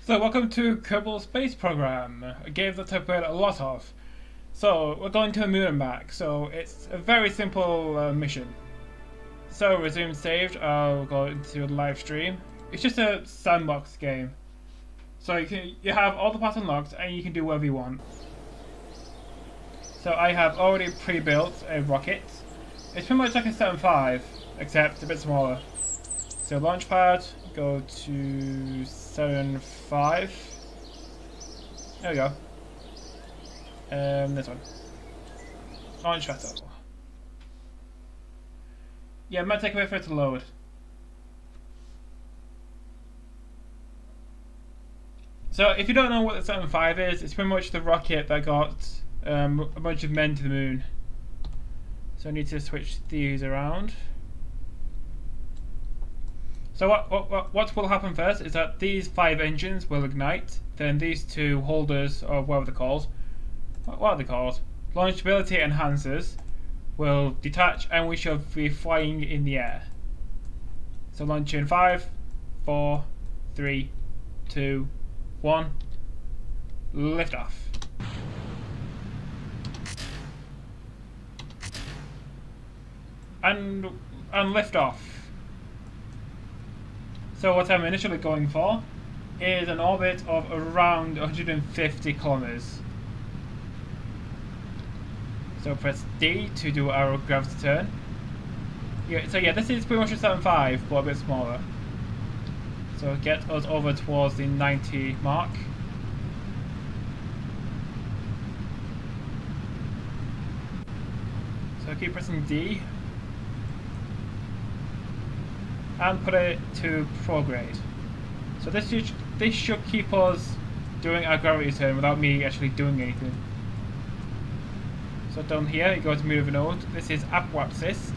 So welcome to Kerbal Space Program, a game that I've played a lot of. So we're going to a moon and back, so it's a very simple mission. So resume saved, I'll go into the live stream. It's just a sandbox game. So you have all the parts unlocked and you can do whatever you want. So I have already pre-built a rocket. It's pretty much like a Saturn V, except a bit smaller. So launch pad, go to Saturn V. There we go. This one. Launch vessel. Yeah, it might take a bit for it to load. So if you don't know what the Saturn V is, it's pretty much the rocket that got a bunch of men to the moon. So I need to switch these around. So what will happen first is that these 5 engines will ignite, then these 2 holders, or whatever they're called, what are they called? Launchability enhancers will detach and we shall be flying in the air. So launch in 5, 4, 3, 2, 1, lift off. And lift off. So what I'm initially going for is an orbit of around 150 kilometers. So press D to do our gravity turn. So this is pretty much a Saturn V, but a bit smaller. So get us over towards the 90 mark. So keep pressing D. And put it to prograde. So this should keep us doing our gravity turn without me actually doing anything. So down here you go to move node. This is apoapsis.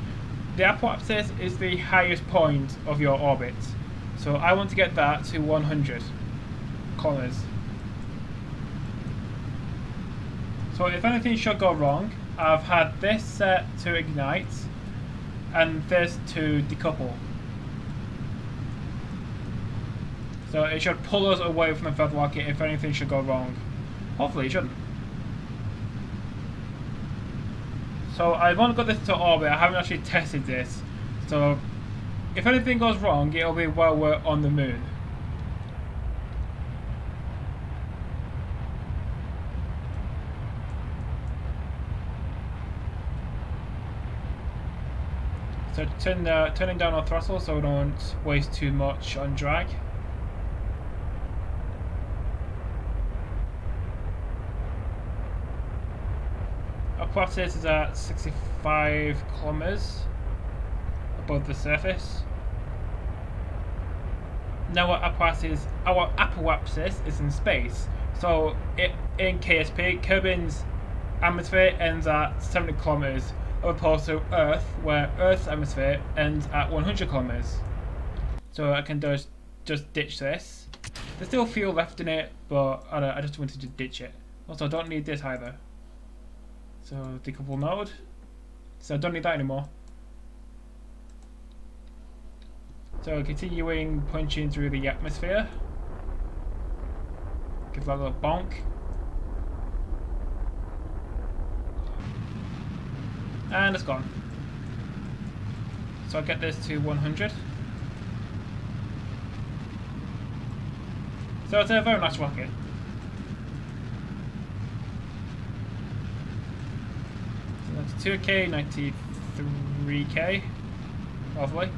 The apoapsis is the highest point of your orbit. So I want to get that to 100 kilometers. So if anything should go wrong, I've had this set to ignite and this to decouple. So it should pull us away from the third rocket if anything should go wrong. Hopefully it shouldn't. So I've only got this to orbit, I haven't actually tested this. So if anything goes wrong, it'll be while we're on the moon. So turning down our throttle so we don't waste too much on drag. Apoapsis is at 65 kilometers above the surface. Now our apoapsis is in space. So in KSP, Kerbin's atmosphere ends at 70 kilometers, as opposed to Earth, where Earth's atmosphere ends at 100 kilometers. So I can just ditch this. There's still fuel left in it, but I just wanted to ditch it. Also, I don't need this either. So decouple node. So I don't need that anymore. So continuing punching through the atmosphere. Give that a little bonk. And it's gone. So I'll get this to 100. So it's a very nice rocket. So 92K, 93K, roughly.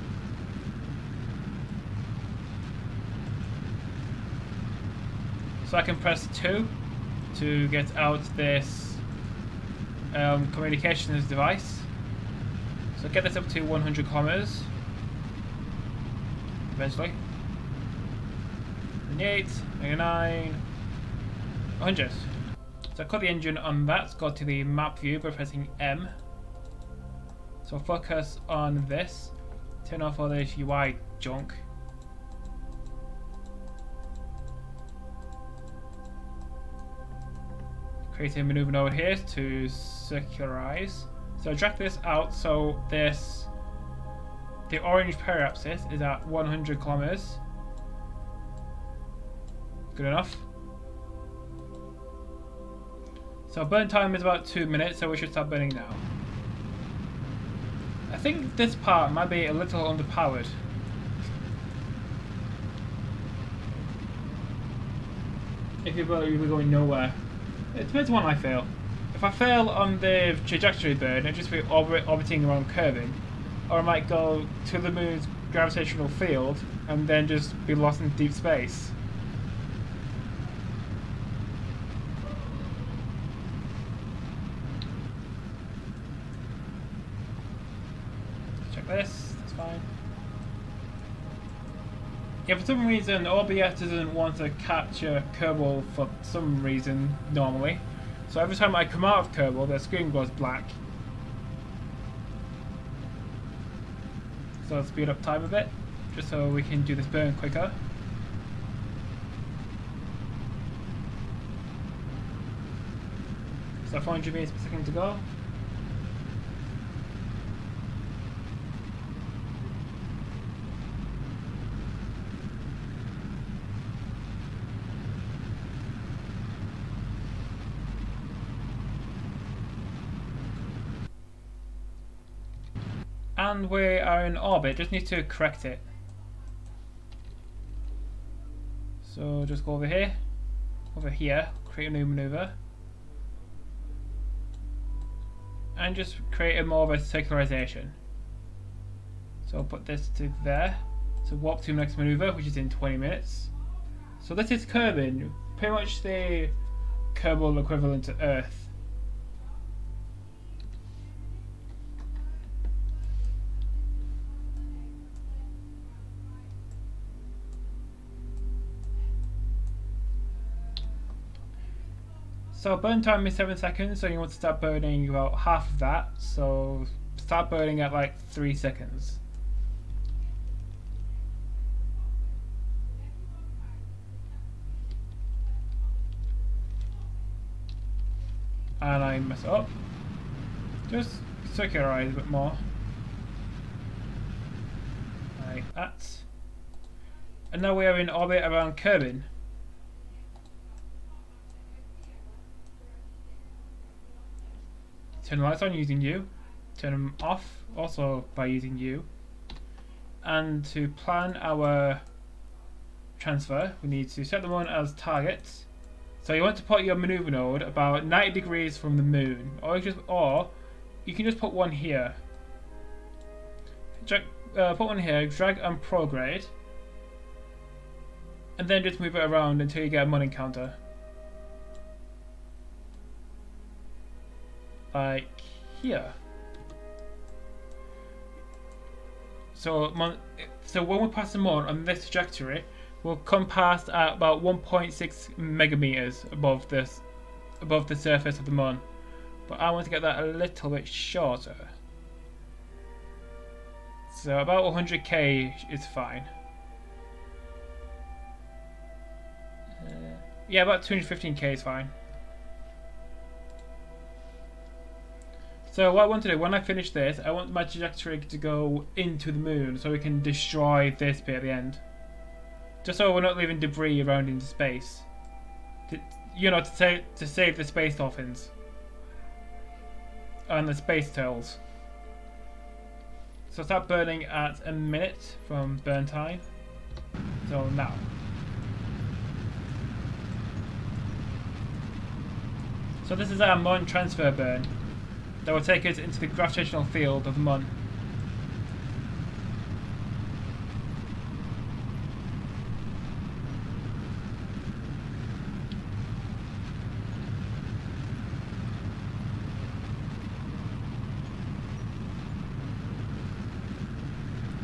So I can press 2 to get out this communications device. So get this up to 100 kilometers eventually. 98, 99, 100. So I cut the engine on that, go to the map view by pressing M. So focus on this, turn off all this UI junk. Create a maneuver node here to circularize. So drag this out so this The orange periapsis is at 100 kilometers. Good enough. So burn time is about 2 minutes, so we should start burning now. I think this part might be a little underpowered. If you're going nowhere. It depends on what I fail. If I fail on the trajectory burn, it'll just be orbiting around Kerbin. Or I might go to the moon's gravitational field and then just be lost in deep space. Check this, that's fine. Yeah, for some reason OBS doesn't want to capture Kerbal for some reason normally. So every time I come out of Kerbal, the screen goes black. So I'll speed up time a bit, just so we can do this burn quicker. So 400 meters per second to go. And we are in orbit, just need to correct it. So just go over here, create a new maneuver. And just create a more of a circularization. So I'll put this to there. So warp to next maneuver, which is in 20 minutes. So this is Kerbin, pretty much the Kerbal equivalent to Earth. So burn time is 7 seconds, so you want to start burning about half of that. So start burning at like 3 seconds. And I mess it up. Just circularize a bit more. Like that. And now we are in orbit around Kerbin. Turn the lights on using U, turn them off also by using U. And to plan our transfer, we need to set them on as targets. So you want to put your maneuver node about 90 degrees from the moon, or you can just put one here. Put one here, drag and prograde, and then just move it around until you get a Mun encounter. Like here. So when we pass the Mun on this trajectory, we'll come past at about 1.6 megameters above the surface of the Mun. But I want to get that a little bit shorter. So about 100k is fine. Yeah, about 215k is fine. So what I want to do, when I finish this, I want my trajectory to go into the moon so we can destroy this bit at the end. Just so we're not leaving debris around into space. To save the space dolphins. And the space turtles. So start burning at a minute from burn time. So now. So this is our Mun transfer burn. That will take us into the gravitational field of the Mun.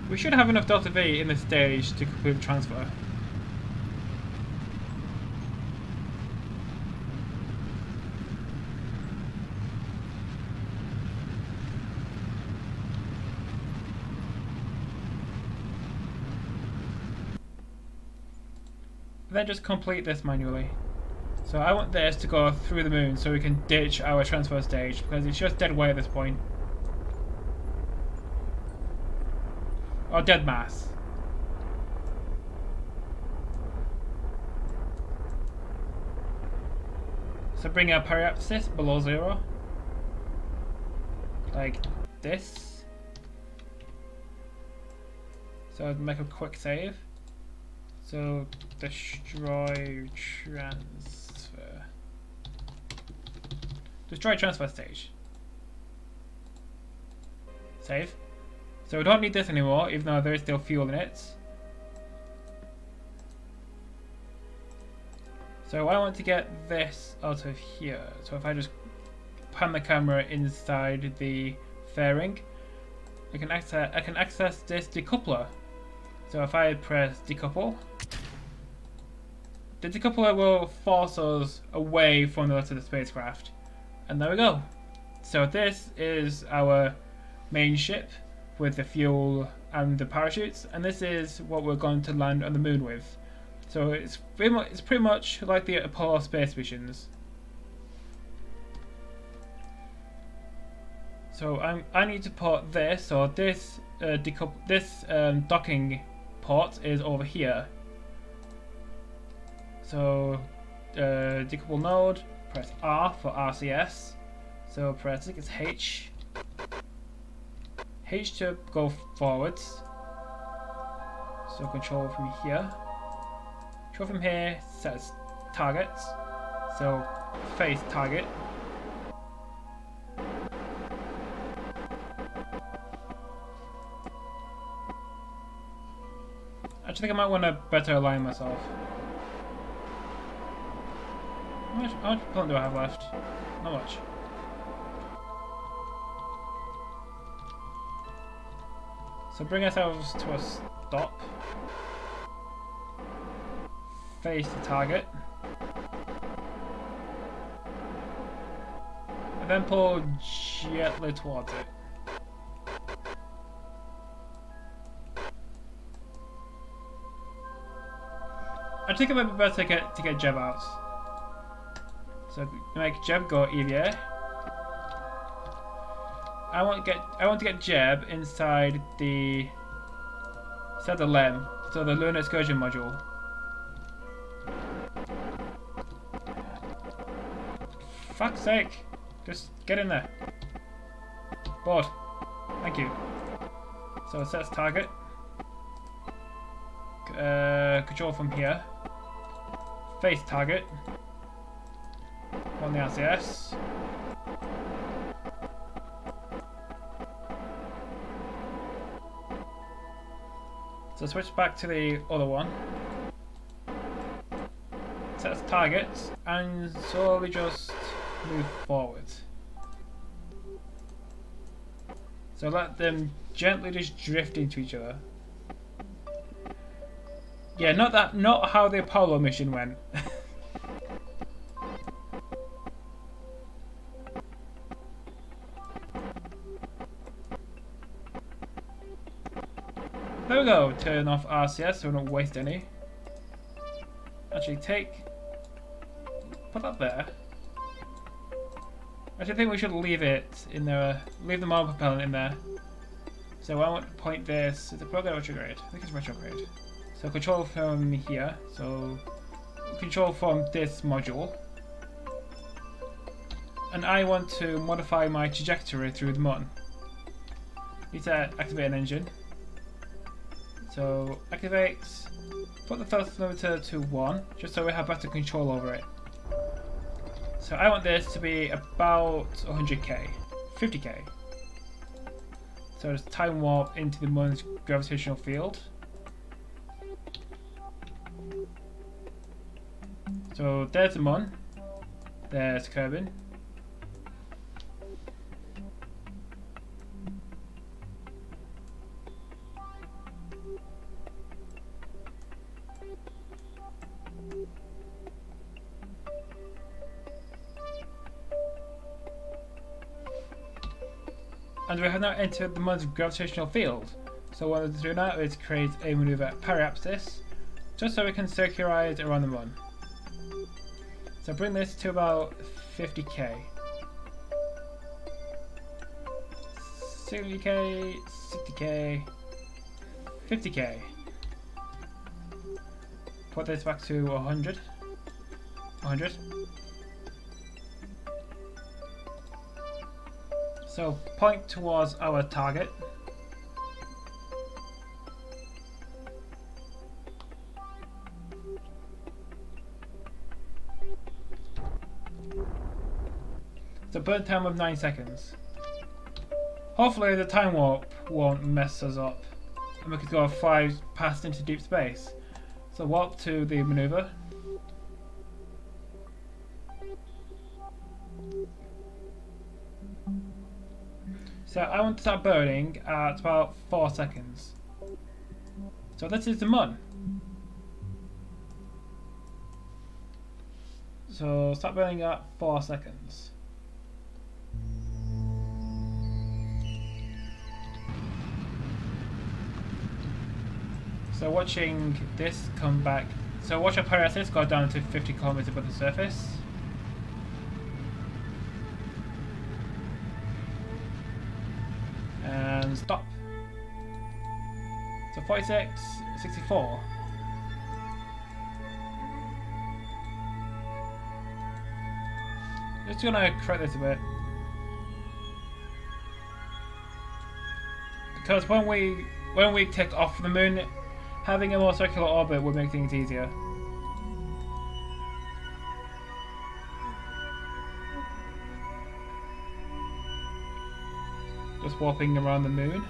We should have enough delta V in this stage to complete the transfer. Then just complete this manually. So I want this to go through the moon so we can ditch our transfer stage because it's just dead weight at this point. Or dead mass. So bring our periapsis below 0. Like this. So make a quick save. So destroy transfer. Destroy transfer stage. Save. So we don't need this anymore, even though there is still fuel in it. So I want to get this out of here. So if I just pan the camera inside the fairing, I can access this decoupler. So if I press decouple, the decoupler will force us away from the rest of the spacecraft. And there we go. So this is our main ship with the fuel and the parachutes, and this is what we're going to land on the moon with. So it's pretty much like the Apollo space missions. So I need to put this, or this docking port is over here. So decouple node, press R for RCS. So press, I think it's H. H to go forwards. So control from here. Control from here sets targets. So face target. I think I might want to better align myself. How much propellant do I have left? Not much. So bring ourselves to a stop. Face the target. And then pull gently towards it. I think it might be better to get Jeb out. So make Jeb go EVA. I want to get Jeb inside the LEM, so the Lunar Excursion module. Fuck's sake! Just get in there. Board. Thank you. So it sets target. Control from here. Face target. On the RCS. So switch back to the other one. Sets targets and slowly just move forward. So let them gently just drift into each other. Yeah, not how the Apollo mission went. There we go. Turn off RCS so we don't waste any. Actually, put that there. Actually, I think we should leave it in there. Leave the mono propellant in there. So I want to point this. Is it program retrograde? I think it's retrograde. So control from here. So control from this module. And I want to modify my trajectory through the Mun. Need to activate an engine. So activate. Put the thrust limiter to 1, just so we have better control over it. So I want this to be about 100k, 50k. So just time warp into the Mun's gravitational field. So there's the Mun, there's Kerbin. And we have now entered the Mun's gravitational field. So what we'll do now is create a maneuver periapsis, just so we can circularize around the Mun. So bring this to about 50k. 70k, 60k, 50k. Put this back to 100. 100. So point towards our target. So burn time of 9 seconds. Hopefully the time warp won't mess us up and we could go fly past into deep space. So warp to the maneuver. So I want to start burning at about 4 seconds. So this is the Mun. So start burning at 4 seconds. So watching this come back. So watch our paralysis go down to 50 kilometers above the surface. And stop. So 46, 64. Just gonna correct this a bit. Because when we take off the moon, having a more circular orbit would make things easier. Just warping around the moon.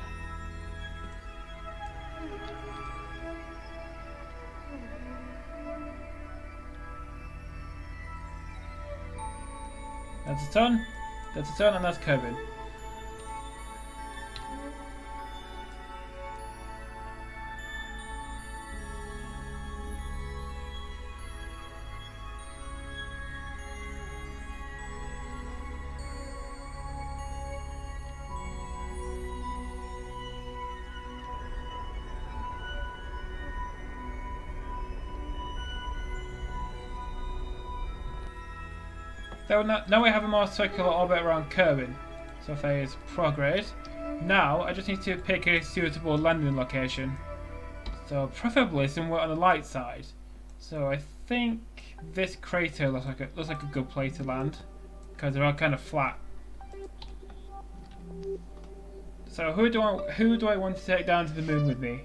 That's a ton, and that's Kerbin. So now we have a more circular orbit around Kerbin. So phase progress. Now I just need to pick a suitable landing location. So preferably somewhere on the light side. So I think this crater looks like a good place to land because they're all kind of flat. So who do I want to take down to the moon with me?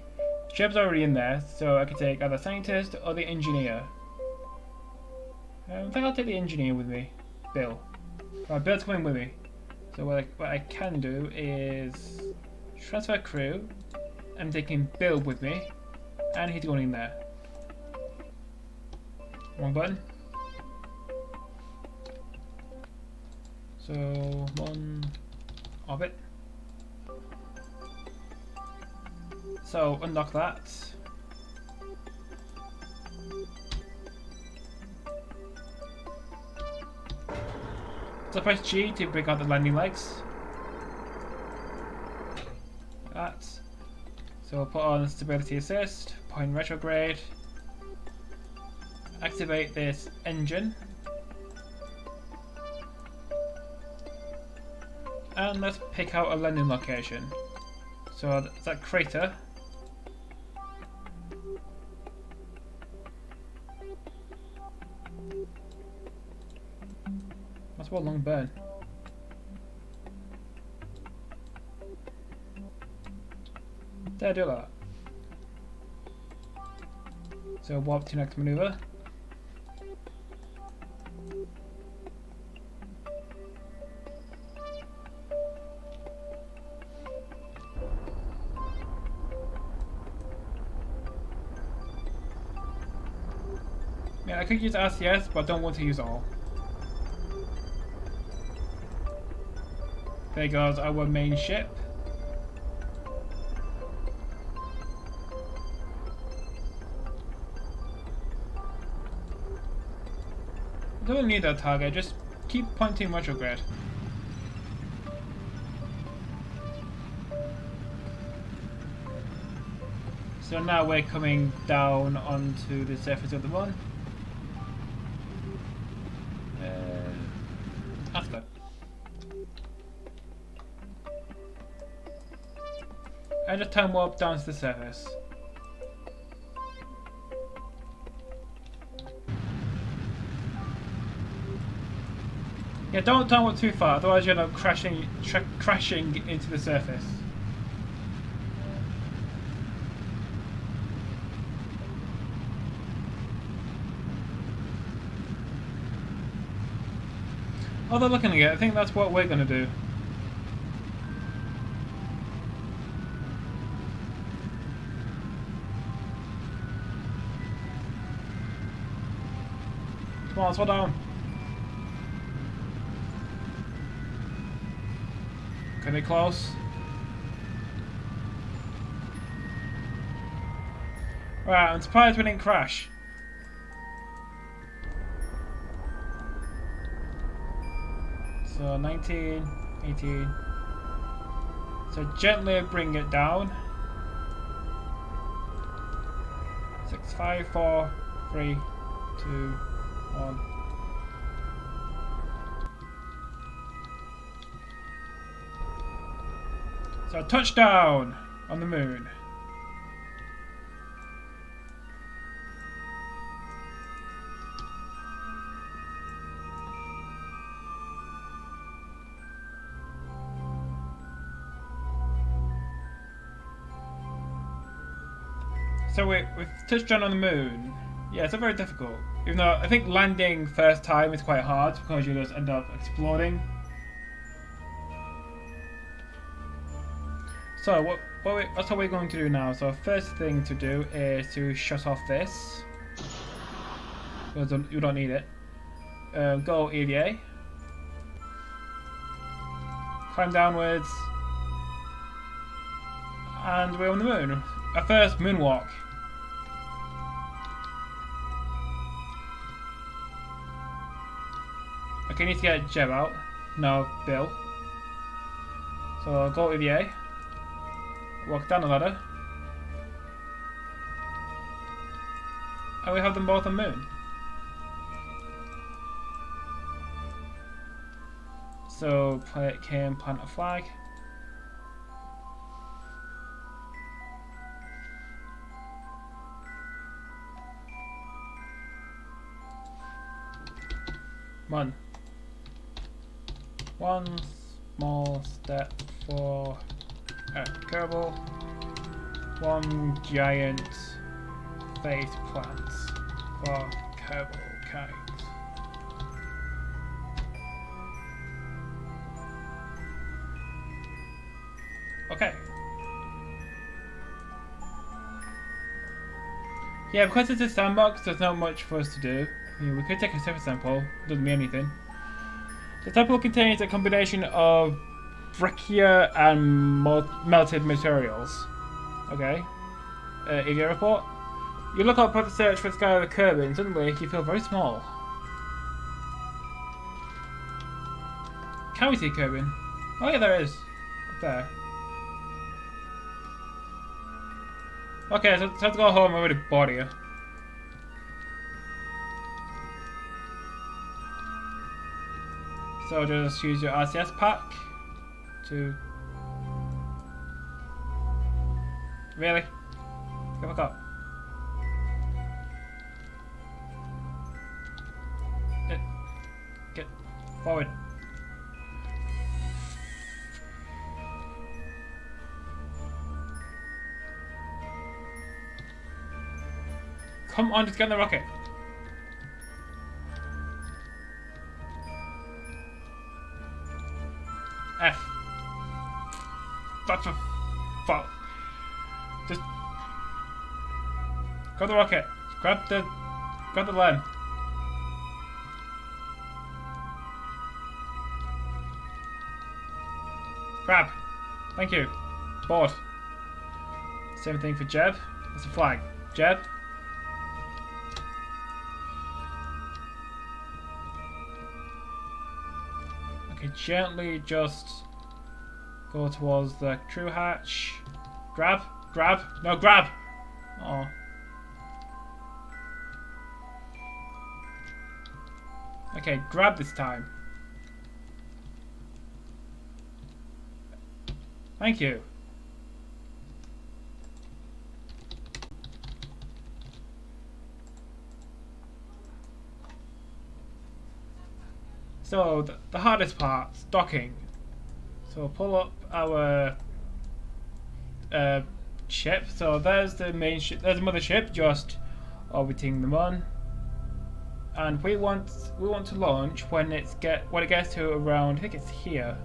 Jeb's already in there, so I could take either scientist or the engineer. I think I'll take the engineer with me. Bill. Right, Bill's coming with me. So what I can do is transfer crew. I'm taking Bill with me, and he's going in there. Wrong button. So Mun orbit. So unlock that. So press G to bring out the landing legs. Like that. So we'll put on stability assist, point retrograde. Activate this engine. And let's pick out a landing location. So that's that crater. That's what long burn. There, do that. So warp to next maneuver. Yeah, I could use RCS, but I don't want to use all. There goes our main ship. Don't need that target, just keep pointing retrograde. So now we're coming down onto the surface of the Mun. That's good. And just time warp down to the surface. Yeah, don't look too far, otherwise you'll end up crashing into the surface. Oh, they're looking at it. I think that's what we're going to do. Come on, slow down. Can they close? Right, I'm surprised we didn't crash. So 19, 18. So gently bring it down. 6, 5, 4, 3, 2, 1. So touchdown on the moon. So we've touched down on the moon. Yeah, it's not very difficult. Even though I think landing first time is quite hard because you just end up exploding. So that's what we're going to do now. So first thing to do is to shut off this. Because you don't need it. Go EVA. Climb downwards. And we're on the moon. Our first moonwalk. Okay, I need to get Jeb out. No, Bill. So I'll go EVA. Walk down the ladder. And we have them both on the moon. So play it came, plant a flag. Come on. One small step for Kerbin. One giant face plant for Kerbin kind. Okay. Yeah, because it's a sandbox, there's not much for us to do. I mean, we could take a surface sample, doesn't mean anything. The sample contains a combination of breccia and melted materials. Okay. EVA report. You look up the search for the sky of the Kerbin, suddenly you feel very small. Can we see Kerbin? Oh yeah, there is. Up there. Okay, so time to go home. I'm already bored here. So just use your RCS pack to... Really? Go back up. Get forward. Come on, just get in the rocket. F. That's a fault. Just grab the rocket. Grab the lamp. Grab. Thank you. Board. Same thing for Jeb. That's a flag. Jeb. Okay, gently just go towards the crew hatch. Grab, grab, no, grab! Oh. Okay, grab this time. Thank you. So the hardest part, docking. So pull up our ship. So there's the main ship. There's the mothership just orbiting the Mun, and we want to launch when it gets to around. I think it's here.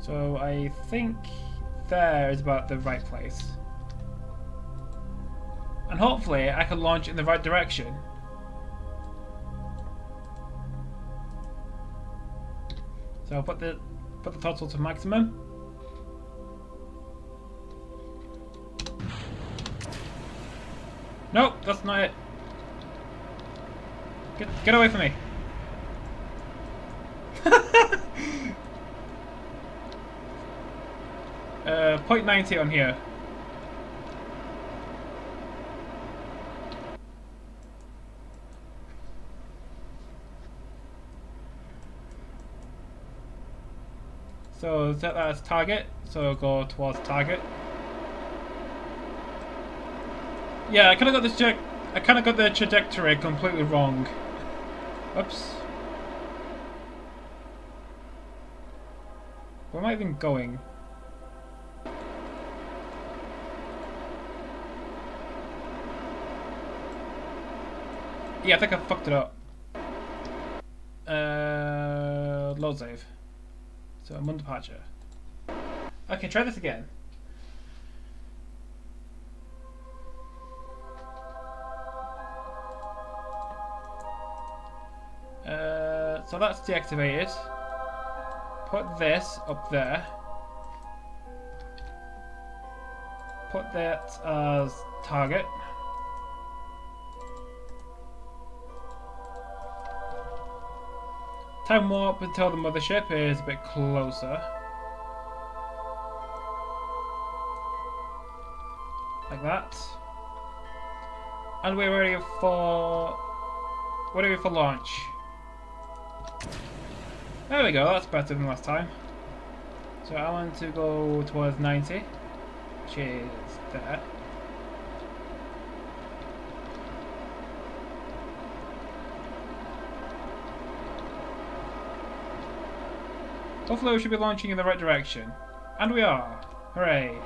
So I think there is about the right place. And hopefully I can launch in the right direction. So I'll put the throttle to maximum. Nope, that's not it. Get away from me. 0.90 on here. So set that as target, so go towards target. Yeah, I kinda got the trajectory completely wrong. Oops. Where am I even going? Yeah, I think I fucked it up. Load save. So I'm on departure. Okay, try this again. So that's deactivated. Put this up there. Put that as target. Time warp until the mothership is a bit closer. Like that. And we're ready for launch. There we go, that's better than last time. So I want to go towards 90, which is there. Hopefully we should be launching in the right direction. And we are! Hooray!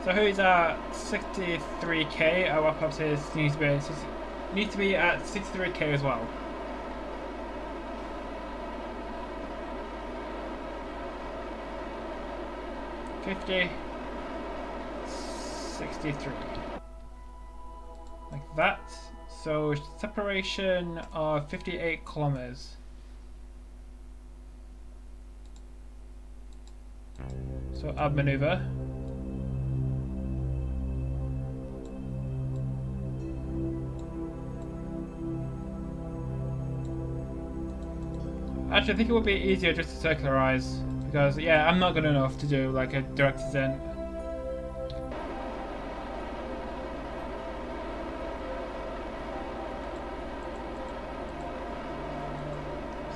So who's at 63k? Our purposes needs to be at 63k as well. 50, 63, like that. So separation of 58 kilometers. So add maneuver. Actually, I think it would be easier just to circularize. Because, yeah, I'm not good enough to do like a direct descent.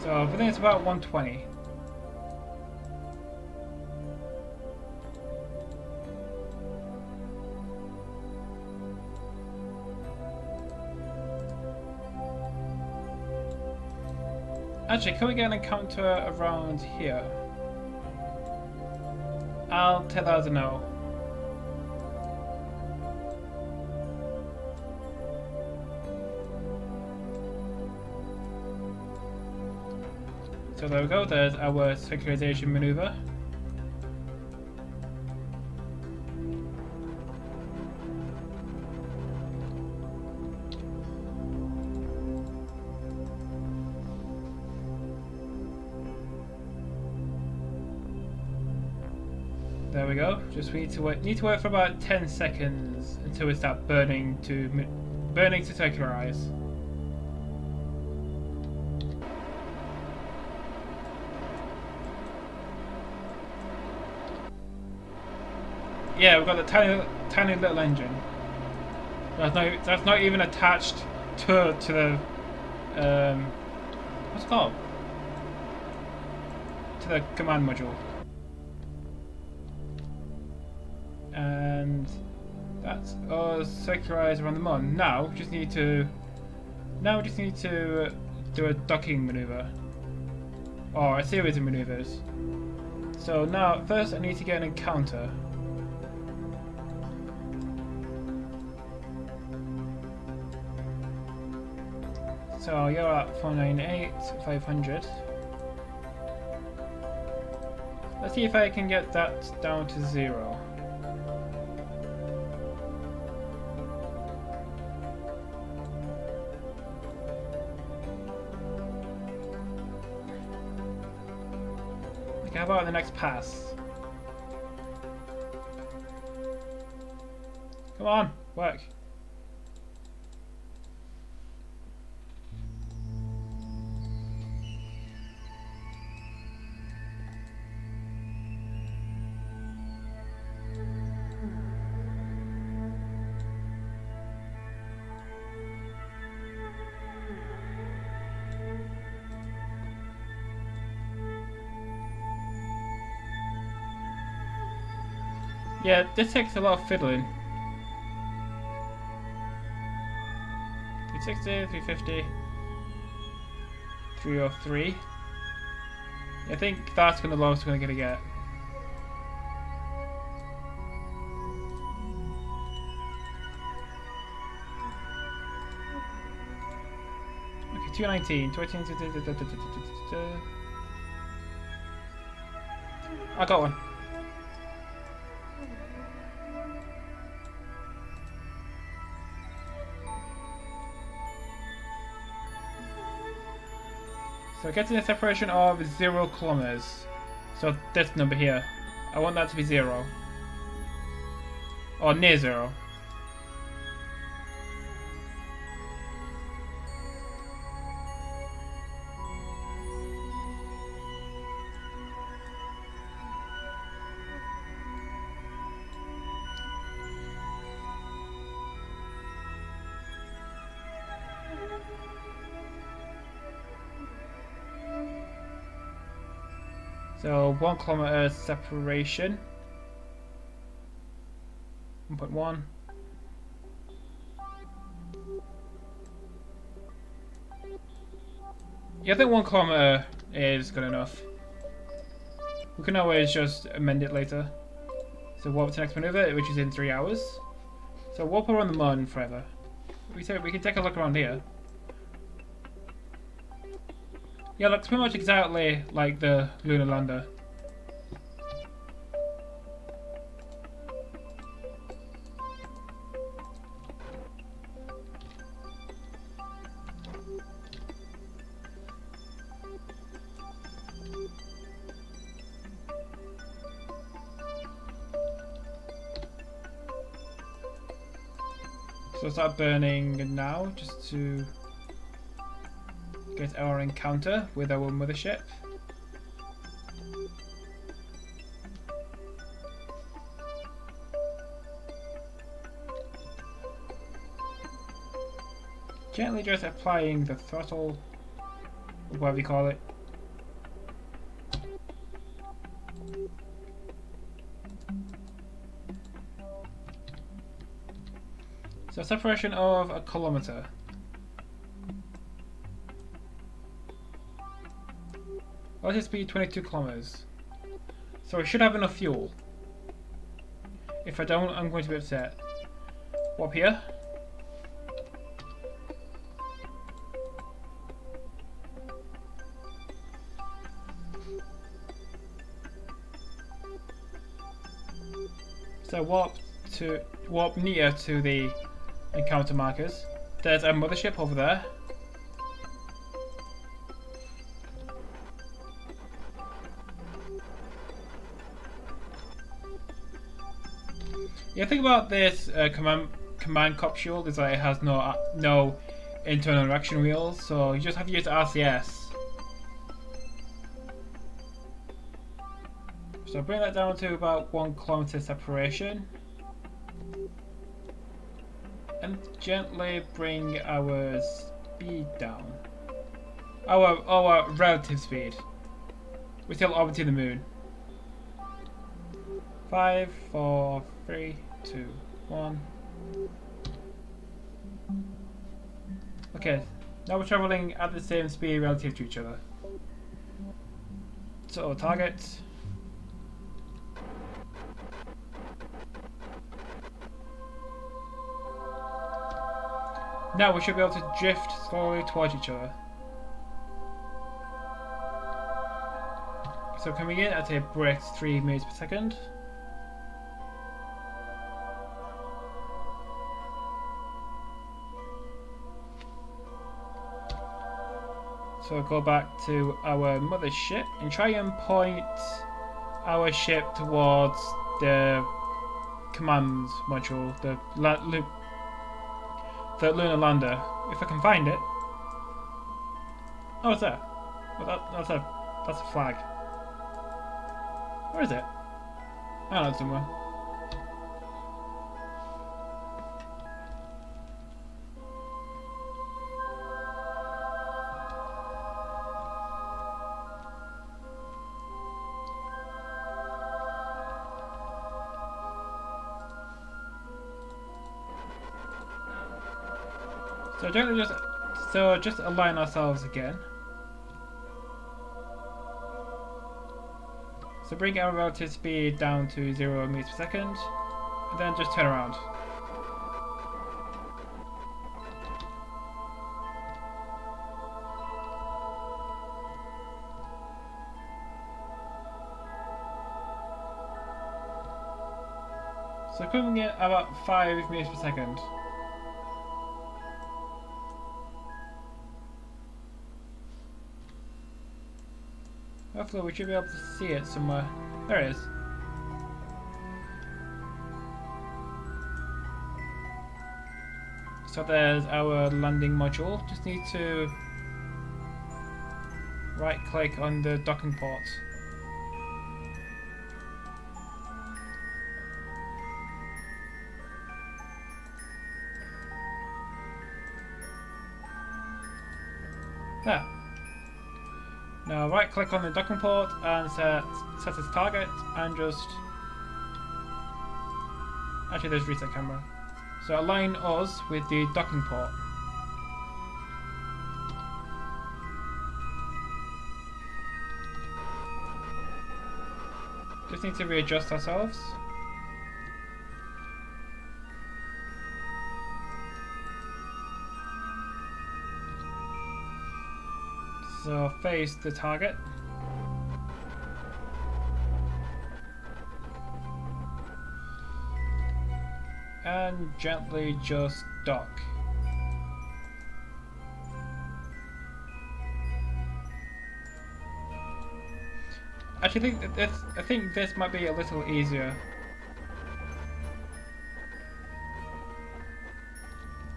So I think it's about 120. Actually, can we get an encounter around here? I'll tell that as a no. So there we go, there's our circularization maneuver. There we go. Just need to wait for about 10 seconds until we start burning to circularize. Yeah, we've got the tiny little engine. That's not even attached to the what's it called? To the command module. And that's us circularized around the Mun. Now we just need to do a docking maneuver. Or a series of maneuvers. So now first I need to get an encounter. So you're at 498, 500. Let's see if I can get that down to 0. Okay, how about the next pass? Come on, work. Yeah, this takes a lot of fiddling. 360, 350, 303. I think that's the lowest we're gonna get. Okay, 219, 219. I got one. So getting a separation of 0 kilometers. So this number here, I want that to be 0. Or near 0. So 1 kilometer separation. 1.1. Yeah, I think 1 kilometer is good enough. We can always just amend it later. So warp to next maneuver, which is in 3 hours. So warp around the Mun forever. We can take a look around here. Yeah, looks pretty much exactly like the lunar lander. So start burning now, just to get our encounter with our mothership. Gently just applying the throttle, or whatever you call it. So separation of 1 kilometer. Let this be 22 kilometers. So I should have enough fuel. If I don't, I'm going to be upset. Warp here. So warp near to the encounter markers. There's a mothership over there. Yeah, think about this command capsule is that it has no internal reaction wheels, so you just have to use RCS. So bring that down to about 1 kilometer separation. And gently bring our speed down. Our relative speed. We're still orbiting the moon. 5, 4, 3, 2, 1. Okay, now we're travelling at the same speed relative to each other. So target. Now we should be able to drift slowly towards each other. So coming in at a break 3 meters per second. So go back to our mothership and try and point our ship towards the commands module, the lunar lander, if I can find it. Oh, it's there. Well, that's a flag. Where is it? I don't know, somewhere. So just align ourselves again. So bring our relative speed down to 0 meters per second, and then just turn around. So coming in about 5 meters per second. Hopefully we should be able to see it somewhere. There it is. So there's our landing module. Just need to right click on the docking port. There. Now right click on the docking port and set as target and just actually there's reset camera. So align us with the docking port. Just need to readjust ourselves. So face the target. And gently just dock. Actually, I think this might be a little easier.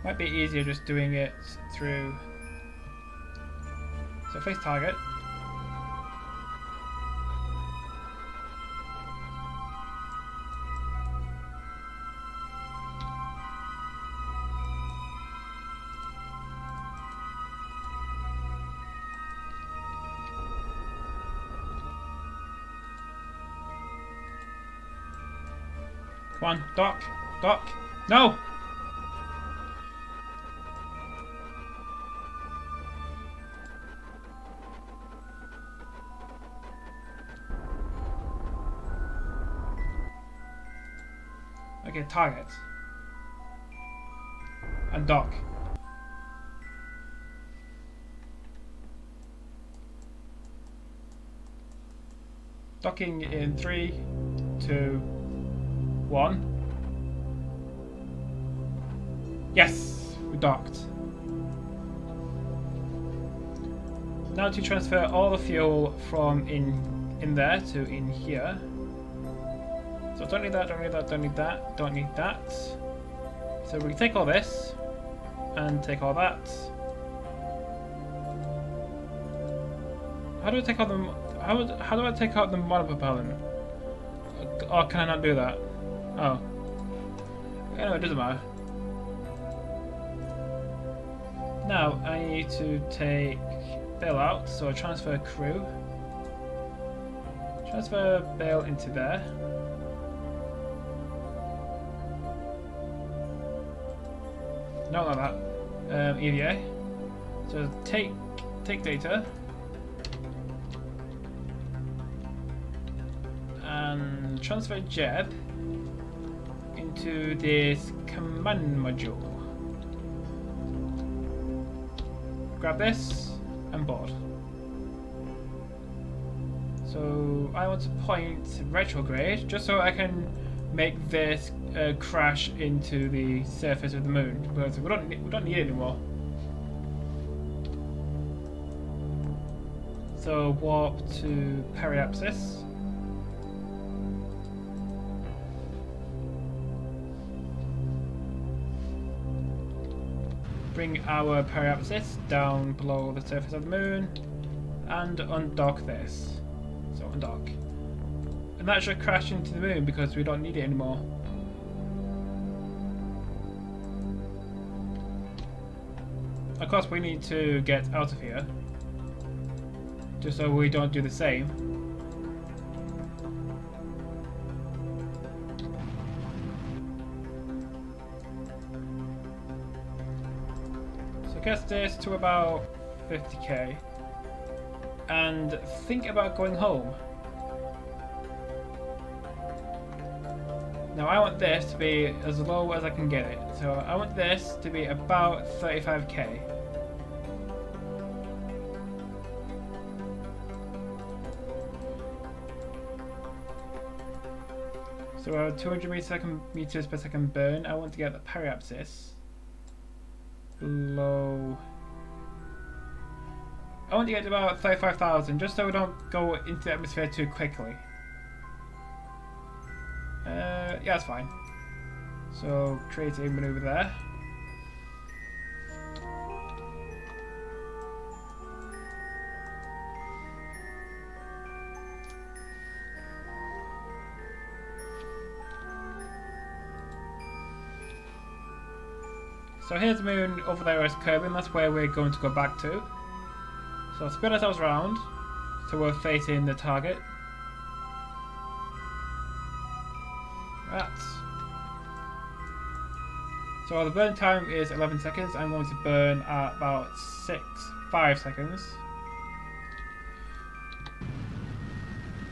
Might be easier just doing it through. So face target. Come on, dock, dock. No! Okay, target. And dock. Docking in 3, 2, 1. Yes, we docked. Now to transfer all the fuel from in there to in here. So don't need that, don't need that, don't need that, don't need that. So we can take all this and take all that. How do I take out the how do I take out the monopropellant? or can I not do that? Oh. Anyway, it doesn't matter. Now, I need to take Bill out, so transfer crew. Transfer Bill into there. Not like that. EVA. So take data. And transfer Jeb into this command module. Grab this and board. So I want to point retrograde just so I can make this crash into the surface of the moon because we don't need it anymore. So warp to periapsis. Bring our periapsis down below the surface of the moon and undock this. So undock. And that should crash into the moon because we don't need it anymore. Of course we need to get out of here. Just so we don't do the same. Get this to about 50k and think about going home. Now I want this to be as low as I can get it, so I want this to be about 35k. So 200 meters per second burn. I want to get the periapsis below. I want to get to about 35,000 just so we don't go into the atmosphere too quickly. Yeah, that's fine. So create a maneuver there. So here's the moon, over there is Kerbin, that's where we're going to go back to. So spin ourselves around, so we're facing the target. Right. So the burn time is 11 seconds, I'm going to burn at about 5 seconds.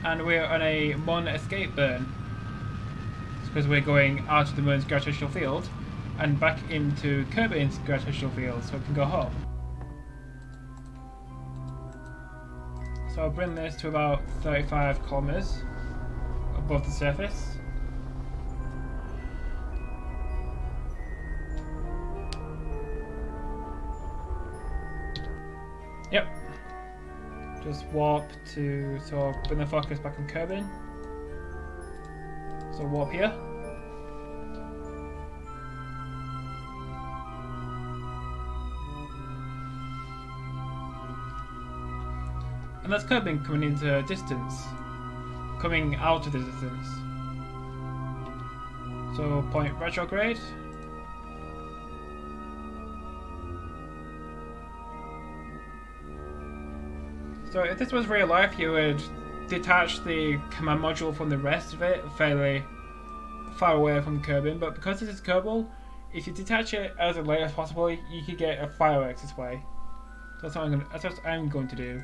And we're on a Mun escape burn, because we're going out of the moon's gravitational field and back into Kerbin's gravitational field so it can go home. So I'll bring this to about 35 kilometers above the surface. Yep. Just warp to, so bring the focus back on Kerbin. So warp here. And that's Kerbin coming into distance, coming out of the distance. So point retrograde. So if this was real life, you would detach the command module from the rest of it fairly far away from Kerbin, but because this is Kerbal, if you detach it as late as possible, you could get a fireworks this way. So that's what I'm going to do.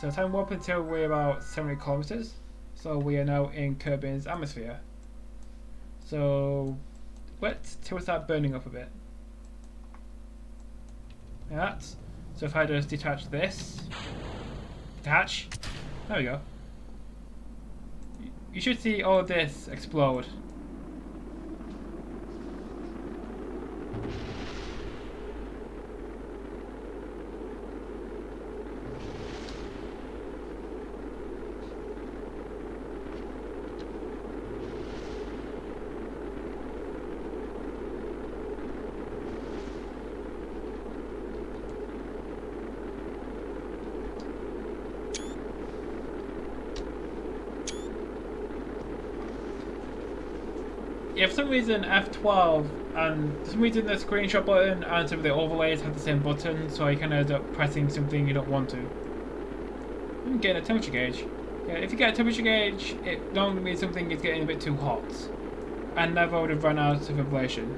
So time warp until we're about 70 kilometers. So we are now in Kerbin's atmosphere. So wait till we start burning up a bit. Like that. So if I just detach this, detach. There we go. You should see all of this explode. Yeah, for some reason F12 and for some reason the screenshot button and some of the overlays have the same button, so you can end up pressing something you don't want to. I'm getting a temperature gauge. Yeah, if you get a temperature gauge, it normally means something is getting a bit too hot. And never would have run out of ablation.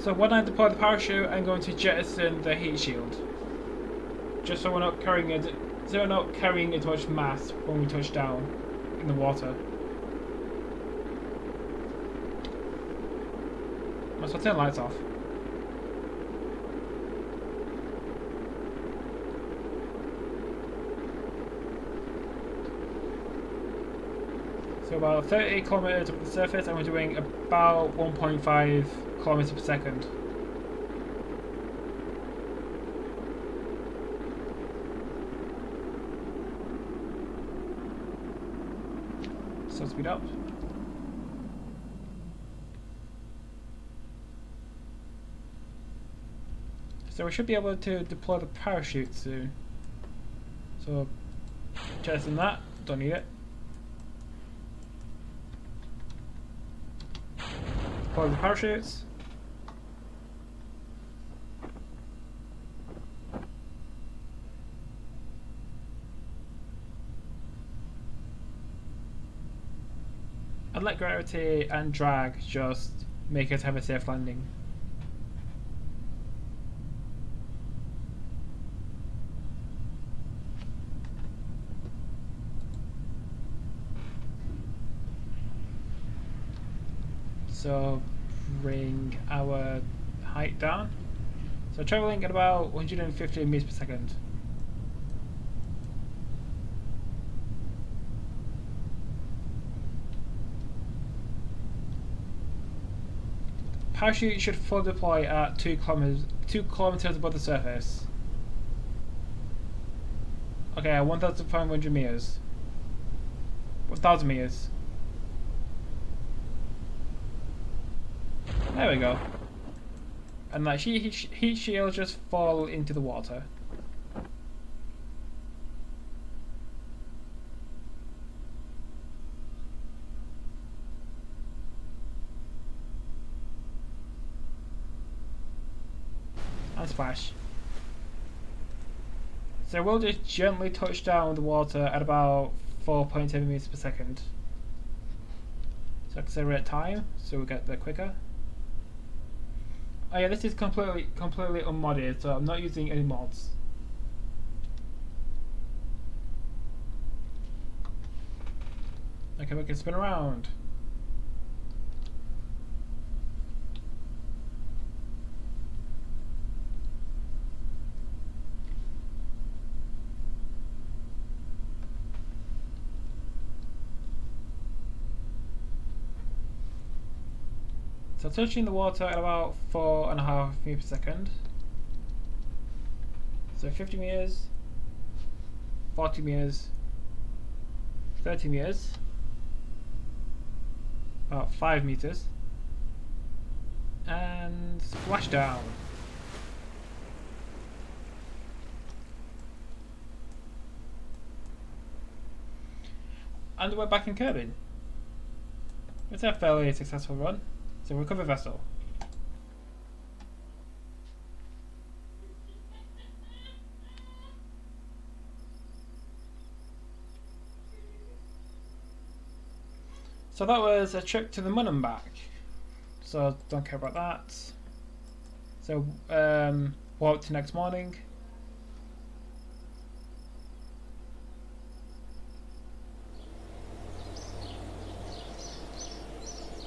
So when I deploy the parachute, I'm going to jettison the heat shield. Just so we're not carrying it. So we're not carrying as much mass when we touch down in the water. Must I turn the lights off? So about 30 kilometers over the surface, and we're doing about 1.5 kilometers per second. So speed up. So we should be able to deploy the parachute soon. So jettison that, don't need it. Deploy the parachutes. And let gravity and drag just make us have a safe landing. So bring our height down. So traveling at about 150 meters per second. Parachute should fully deploy at 2 kilometers above the surface. Okay, 1,500 meters. 1,000 meters. There we go. And that heat shield just fall into the water. And splash. So we'll just gently touch down the water at about 4.7 meters per second. So accelerate time, so we get there quicker. Oh yeah, this is completely unmodded, so I'm not using any mods. Okay, we can spin around. So touching the water at about 4.5 meters per second. So 50 meters, 40 meters, 30 meters, about 5 meters, and splash down. And we're back in Kerbin. It's a fairly successful run. So recover vessel. So that was a trip to the Mun and back. So don't care about that. So woke to next morning.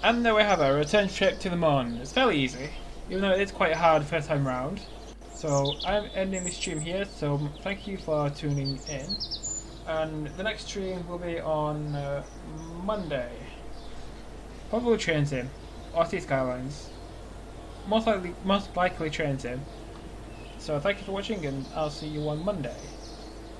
And there we have a return trip to the Mun. It's fairly easy, even though it is quite hard first time round. So I'm ending this stream here, so thank you for tuning in. And the next stream will be on Monday. Probably train sim, or Sea Skylines. Most likely train sim. So thank you for watching, and I'll see you on Monday.